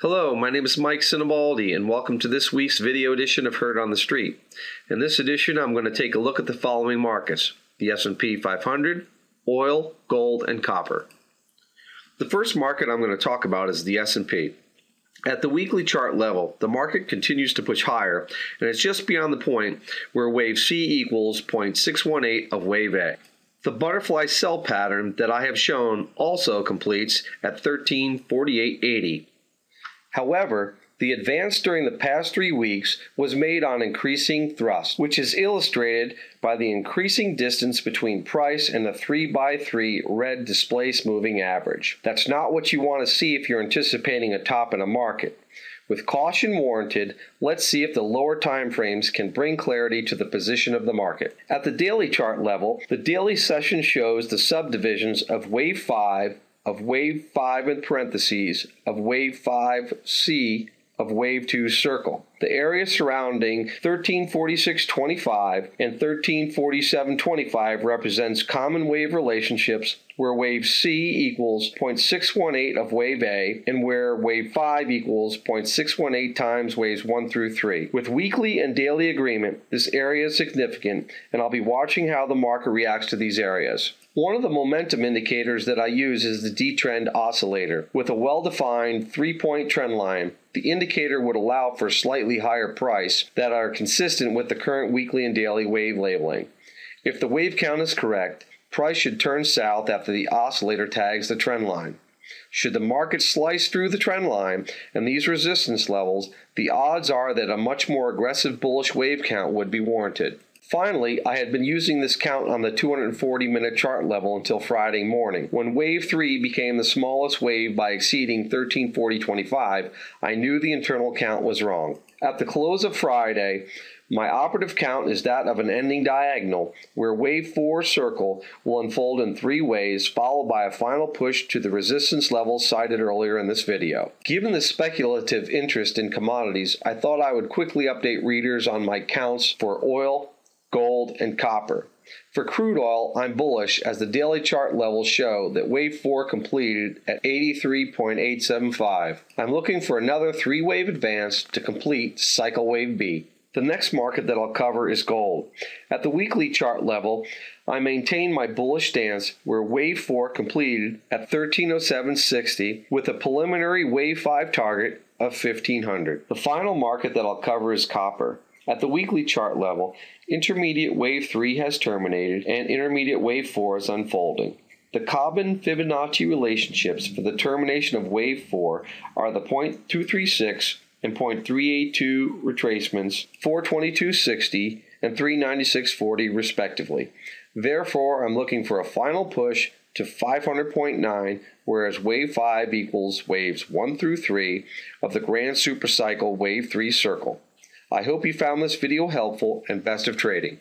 Hello, my name is Mike Sinibaldi, and welcome to this week's video edition of Heard on the Street. In this edition, I'm going to take a look at the following markets: the S&P 500, oil, gold, and copper. The first market I'm going to talk about is the S&P. At the weekly chart level, the market continues to push higher, and it's just beyond the point where wave C equals 0.618 of wave A. The butterfly sell pattern that I have shown also completes at 1348.80. However, the advance during the past 3 weeks was made on increasing thrust, which is illustrated by the increasing distance between price and the 3x3 red displaced moving average. That's not what you want to see if you're anticipating a top in a market. With caution warranted, let's see if the lower time frames can bring clarity to the position of the market. At the daily chart level, the daily session shows the subdivisions of wave 5, of wave 5 in parentheses, of wave 5C, of wave 2 circle. The area surrounding 1346.25 and 1347.25 represents common wave relationships where wave C equals 0.618 of wave A and where wave 5 equals 0.618 times waves 1 through 3. With weekly and daily agreement, this area is significant, and I'll be watching how the market reacts to these areas. One of the momentum indicators that I use is the D-trend oscillator. With a well-defined 3-point trend line, the indicator would allow for slightly higher price that are consistent with the current weekly and daily wave labeling. If the wave count is correct, price should turn south after the oscillator tags the trend line. Should the market slice through the trend line and these resistance levels, the odds are that a much more aggressive bullish wave count would be warranted. Finally, I had been using this count on the 240-minute chart level until Friday morning. When wave 3 became the smallest wave by exceeding 1340.25, I knew the internal count was wrong. At the close of Friday, my operative count is that of an ending diagonal, where wave 4 circle will unfold in 3 waves, followed by a final push to the resistance levels cited earlier in this video. Given the speculative interest in commodities, I thought I would quickly update readers on my counts for oil, gold, and copper. For crude oil, I'm bullish as the daily chart levels show that wave 4 completed at 83.875. I'm looking for another 3-wave advance to complete cycle wave B. The next market that I'll cover is gold. At the weekly chart level, I maintain my bullish stance where wave 4 completed at 1307.60 with a preliminary wave 5 target of 1500. The final market that I'll cover is copper. At the weekly chart level, intermediate wave 3 has terminated and intermediate wave 4 is unfolding. The Cobb-and Fibonacci relationships for the termination of wave 4 are the 0.236 and 0.382 retracements, 422.60 and 396.40 respectively. Therefore, I'm looking for a final push to 500.9, whereas wave 5 equals waves 1 through 3 of the grand supercycle wave 3 circle. I hope you found this video helpful, and best of trading.